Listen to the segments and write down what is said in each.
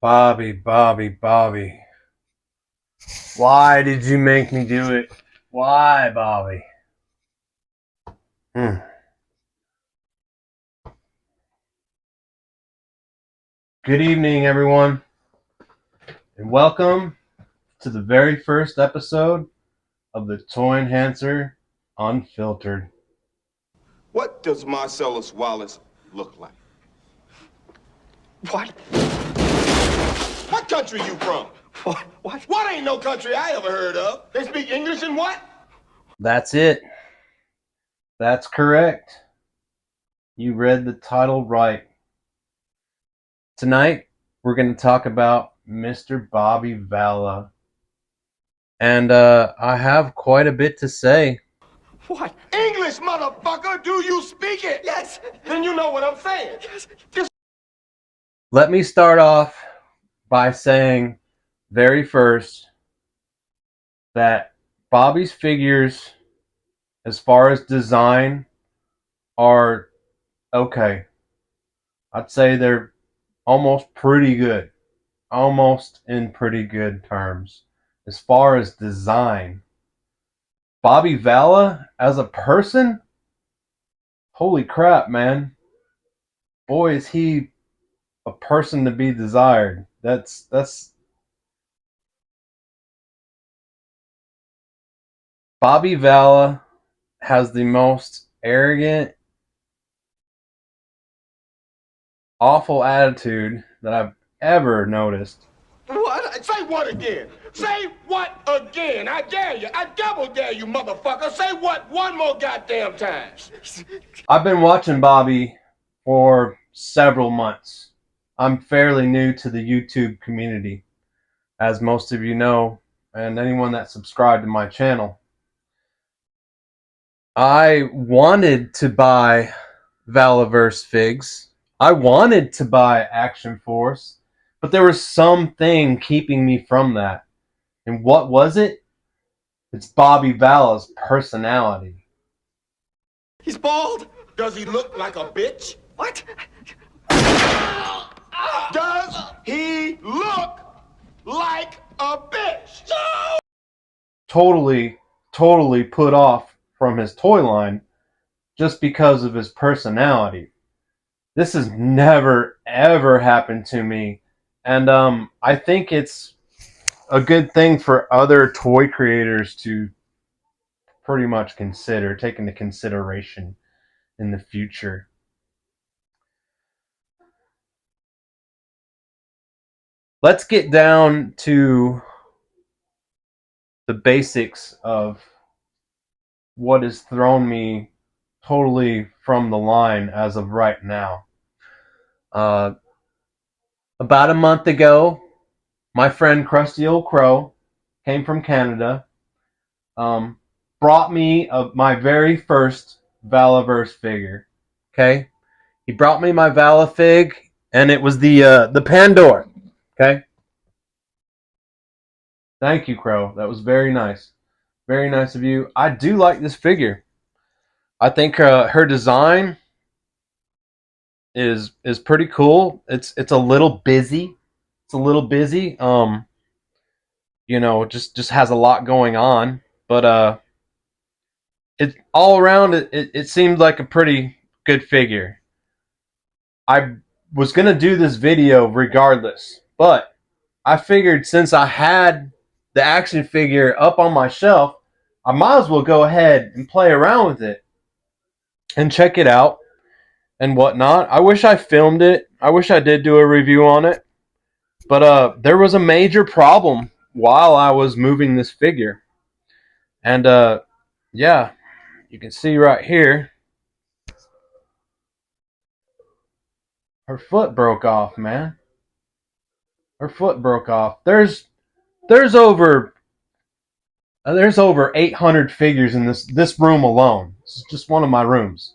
Bobby, Bobby, Bobby. Why did you make me do it? Why, Bobby? Hmm. Good evening, everyone, and welcome to the very first episode of the Toyenhancer Unfiltered. What does Marcellus Wallace look like? What? What country you from? What? What ain't no country I ever heard of? They speak English and what? That's it. That's correct. You read the title right. Tonight, we're going to talk about Mr. Bobby Valla. And I have quite a bit to say. What? English, motherfucker! Do you speak it? Yes. Then you know what I'm saying. Yes. Let me start off by saying, very first, that Bobby's figures, as far as design, are okay. I'd say they're almost pretty good. Almost in pretty good terms. As far as design, Bobby Valla, as a person, holy crap, man. Boy, is he a person to be desired. That's Bobby Valla has the most arrogant, awful attitude that I've ever noticed. What? Say what again? Say what again? I dare you. I double dare you, motherfucker. Say what one more goddamn time. I've been watching Bobby for several months. I'm fairly new to the YouTube community, as most of you know, and anyone that subscribed to my channel. I wanted to buy Valaverse figs. I wanted to buy Action Force, but there was something keeping me from that. And what was it? It's Bobby Valla's personality. He's bald. Does he look like a bitch? What? Does he look like a bitch? Totally put off from his toy line just because of his personality. This has never, ever happened to me. And I think it's a good thing for other toy creators to pretty much take into consideration in the future. Let's get down to the basics of what has thrown me totally from the line as of right now. About a month ago, my friend Krusty Old Crow came from Canada, brought me my very first Valaverse figure. Okay, he brought me my Valla fig, and it was the Pandora. Okay, thank you, Crow. That was very nice. Very nice of you. I do like this figure. I think her design is pretty cool. It's a little busy. It's a little busy. Just has a lot going on, but it all around it seemed like a pretty good figure. I was gonna do this video regardless, but I figured since I had the action figure up on my shelf, I might as well go ahead and play around with it and check it out and whatnot. I wish I filmed it. I wish I did do a review on it, but there was a major problem while I was moving this figure, and yeah, you can see right here, her foot broke off, man. Her foot broke off. There's over 800 figures in this room alone. This is just one of my rooms.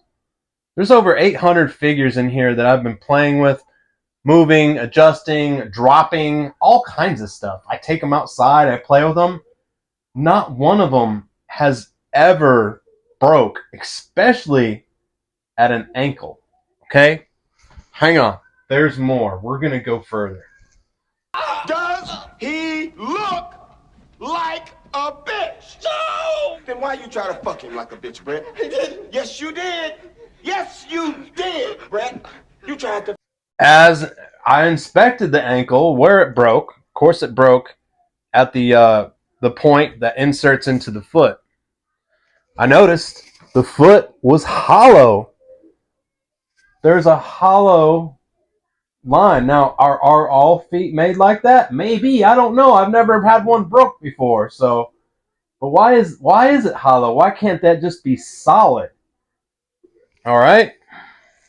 There's over 800 figures in here that I've been playing with, moving, adjusting, dropping, all kinds of stuff. I take them outside, I play with them. Not one of them has ever broke, especially at an ankle. Okay? Hang on. There's more. We're going to go further. Does he look like a bitch? No! Then why you try to fuck him like a bitch, Brett? He didn't. Yes, you did. Yes, you did, Brett. You tried to. As I inspected the ankle where it broke, of course it broke at the point that inserts into the foot. I noticed the foot was hollow. There's a hollow line. Now, are all feet made like that? Maybe. I don't know. I've never had one broke before. So, but why is it hollow? Why can't that just be solid? All right.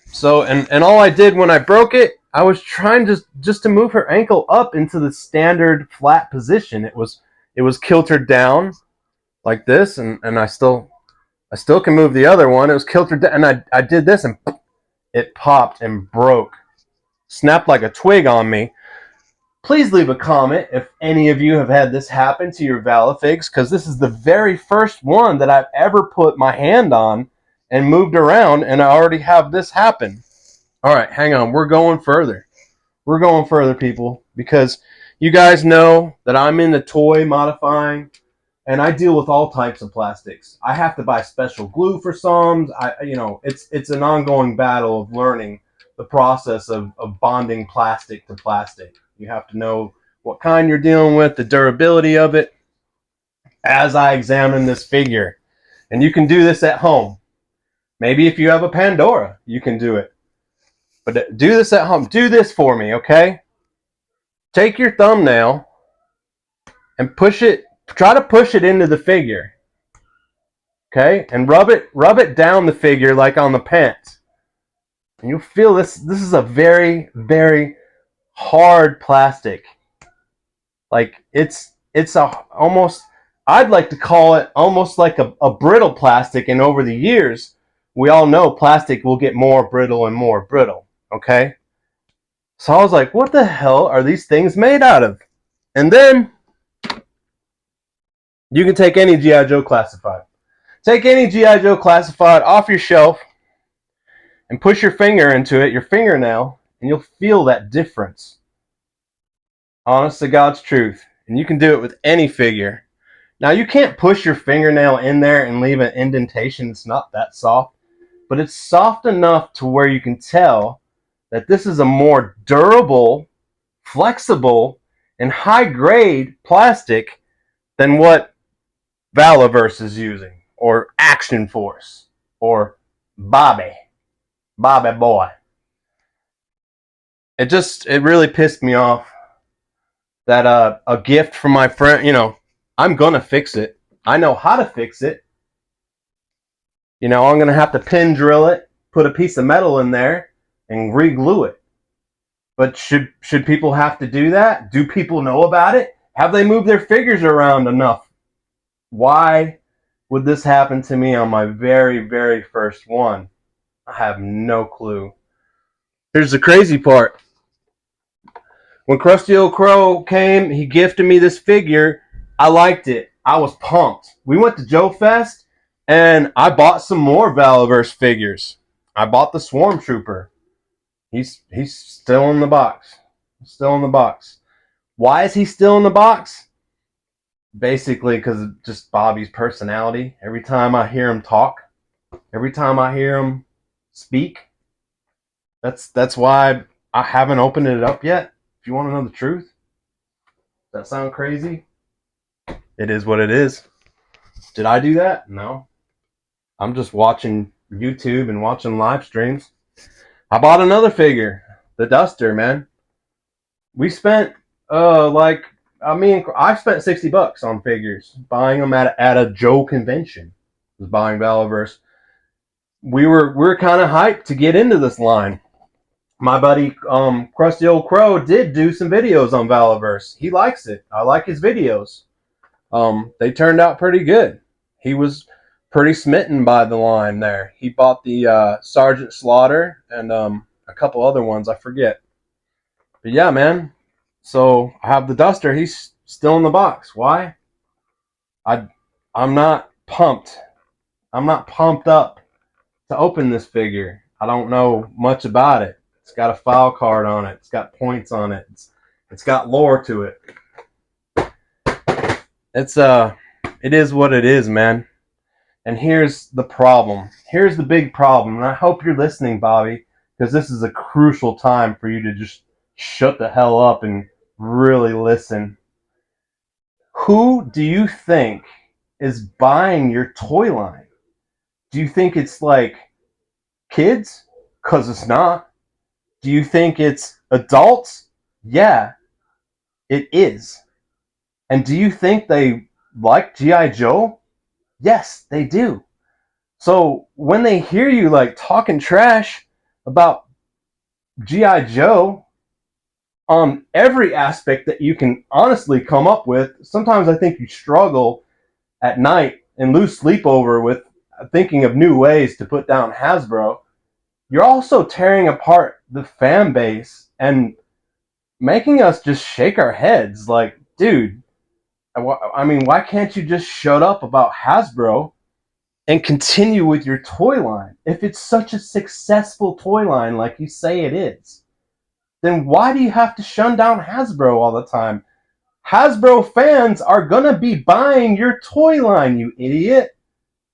So, and all I did when I broke it, I was trying just to move her ankle up into the standard flat position. It was kiltered down like this, and I still can move the other one. It was kiltered down, and I did this, and it popped and broke. Snapped like a twig on me. Please leave a comment if any of you have had this happen to your Valla figs, because this is the very first one that I've ever put my hand on and moved around, and I already have this happen. All right, hang on. We're going further. We're going further, people, because you guys know that I'm into toy modifying, and I deal with all types of plastics. I have to buy special glue for some. It's an ongoing battle of learning the process of bonding plastic to plastic. You have to know what kind you're dealing with, the durability of it, as I examine this figure. And you can do this at home. Maybe if you have a Pandora, you can do it. But do this at home. Do this for me, okay? Take your thumbnail and push it. Try to push it into the figure. Okay? And rub it down the figure like on the pants. And you'll feel this. This is a very, very hard plastic. Like it's almost, I'd like to call it almost like a brittle plastic. And over the years, we all know plastic will get more brittle and more brittle. Okay? So I was like, what the hell are these things made out of? And then you can take any G.I. Joe Classified. Take any G.I. Joe Classified off your shelf and push your finger into it, your fingernail, and you'll feel that difference. Honest to God's truth. And you can do it with any figure. Now, you can't push your fingernail in there and leave an indentation. It's not that soft. But it's soft enough to where you can tell that this is a more durable, flexible, and high-grade plastic than what Vallaverse is using, or Action Force, or Bobby Boy. It really pissed me off that a gift from my friend, I'm gonna fix it. I know how to fix it. I'm gonna have to pin drill it, put a piece of metal in there, and re-glue it. But should people have to do that? Do people know about it? Have they moved their figures around enough? Why would this happen to me on my very, very first one? I have no clue. Here's the crazy part. When Krusty Old Crow came, he gifted me this figure. I liked it. I was pumped. We went to Joe Fest, and I bought some more Vallaverse figures. I bought the Swarm Trooper. He's still in the box. Still in the box. Why is he still in the box? Basically because of just Bobby's personality. Every time I hear him talk, every time I hear him speak, that's why I haven't opened it up yet. If you want to know the truth. Does that sound crazy? It is what it is. Did I do that? No. I'm just watching YouTube and watching live streams. I bought another figure. The Duster, man. We spent I spent $60 on figures, buying them at a Joe convention. I was buying Vallaverse. We were kind of hyped to get into this line. My buddy Krusty Old Crow did do some videos on Vallaverse. He likes it. I like his videos. They turned out pretty good. He was pretty smitten by the line there. He bought the Sergeant Slaughter and a couple other ones, I forget. But yeah, man. So I have the Duster. He's still in the box. Why? I'm not pumped. I'm not pumped up to open this figure. I don't know much about it. It's got a file card on it. It's got points on it. It It's got lore to it. It is what it is, man. And here's the problem. Here's the big problem. And I hope you're listening, Bobby, because this is a crucial time for you to just shut the hell up and really listen. Who do you think is buying your toy line? Do you think it's like kids? Because it's not. Do you think it's adults? Yeah, it is. And do you think they like G.I. Joe? Yes, they do. So when they hear you like talking trash about G.I. Joe on every aspect that you can honestly come up with, sometimes I think you struggle at night and lose sleep over with thinking of new ways to put down Hasbro. You're also tearing apart the fan base and making us just shake our heads like, dude, I mean, why can't you just shut up about Hasbro and continue with your toy line? If it's such a successful toy line like you say it is, then why do you have to shun down Hasbro all the time? Hasbro fans are gonna be buying your toy line, you idiot.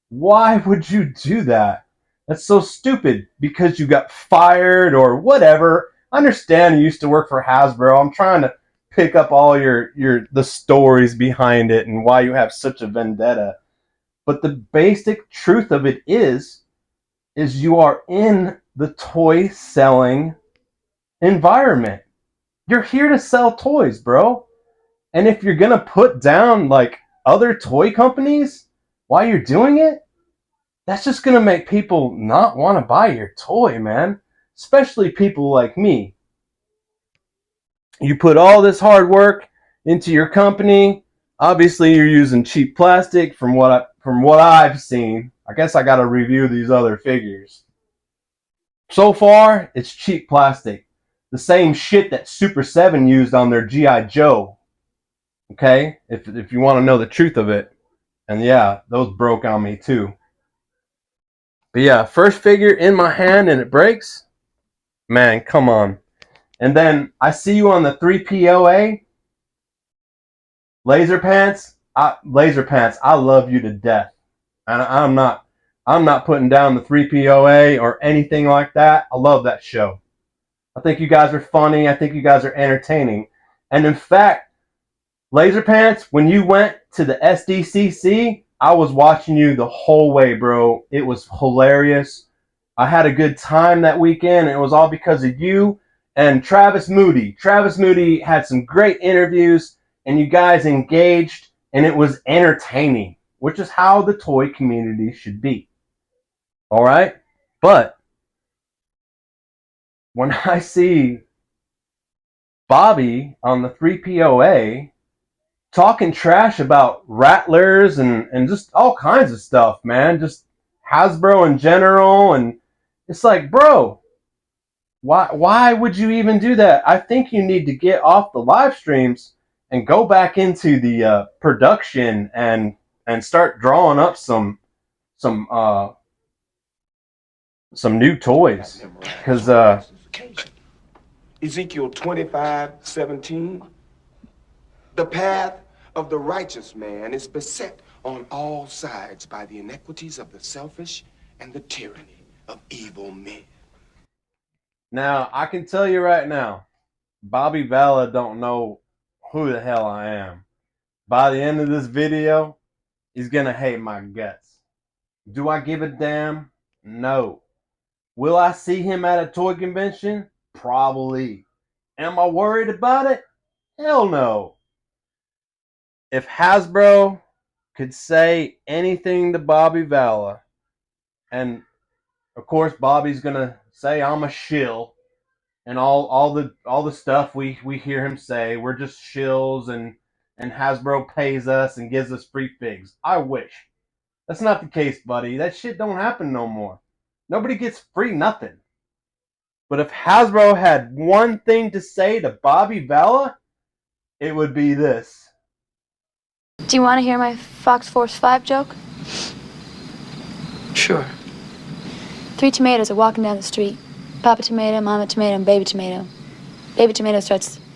Why would you do that? That's so stupid because you got fired or whatever. I understand you used to work for Hasbro. I'm trying to pick up all the stories behind it and why you have such a vendetta. But the basic truth of it is you are in the toy selling environment. You're here to sell toys, bro. And if you're gonna put down like other toy companies while you're doing it, that's just gonna make people not want to buy your toy, man. Especially people like me. You put all this hard work into your company. Obviously, you're using cheap plastic from what I've seen. I guess I got to review these other figures. So far, it's cheap plastic. The same shit that Super 7 used on their G.I. Joe. Okay? If you want to know the truth of it. And yeah, those broke on me too. But yeah, first figure in my hand and it breaks. Man, come on. And then I see you on the 3POA. Laser Pants. I love you to death. And I'm not putting down the 3POA or anything like that. I love that show. I think you guys are funny. I think you guys are entertaining. And in fact, Laser Pants, when you went to the SDCC, I was watching you the whole way, bro. It was hilarious. I had a good time that weekend, and it was all because of you and Travis Moody. Travis Moody had some great interviews, and you guys engaged, and it was entertaining, which is how the toy community should be. All right? But when I see Bobby on the 3POA talking trash about Rattlers and just all kinds of stuff, man, just Hasbro in general, and it's like, bro, why would you even do that? I think you need to get off the live streams and go back into the production and start drawing up some new toys, because Ezekiel 25:17. The path of the righteous man is beset on all sides by the iniquities of the selfish and the tyranny of evil men. now I can tell you right now, Bobby Valla don't know who the hell I am. By the end of this video, he's gonna hate my guts. Do I give a damn? No. Will I see him at a toy convention? Probably. Am I worried about it? Hell no. If Hasbro could say anything to Bobby Valla, and of course Bobby's gonna say I'm a shill, and all the stuff we hear him say, we're just shills, and Hasbro pays us and gives us free figs. I wish. That's not the case, buddy. That shit don't happen no more. Nobody gets free nothing. But if Hasbro had one thing to say to Bobby Valla, it would be this. Do you want to hear my Fox Force 5 joke? Sure. 3 tomatoes are walking down the street. Papa tomato, mama tomato, and baby tomato. Baby tomato starts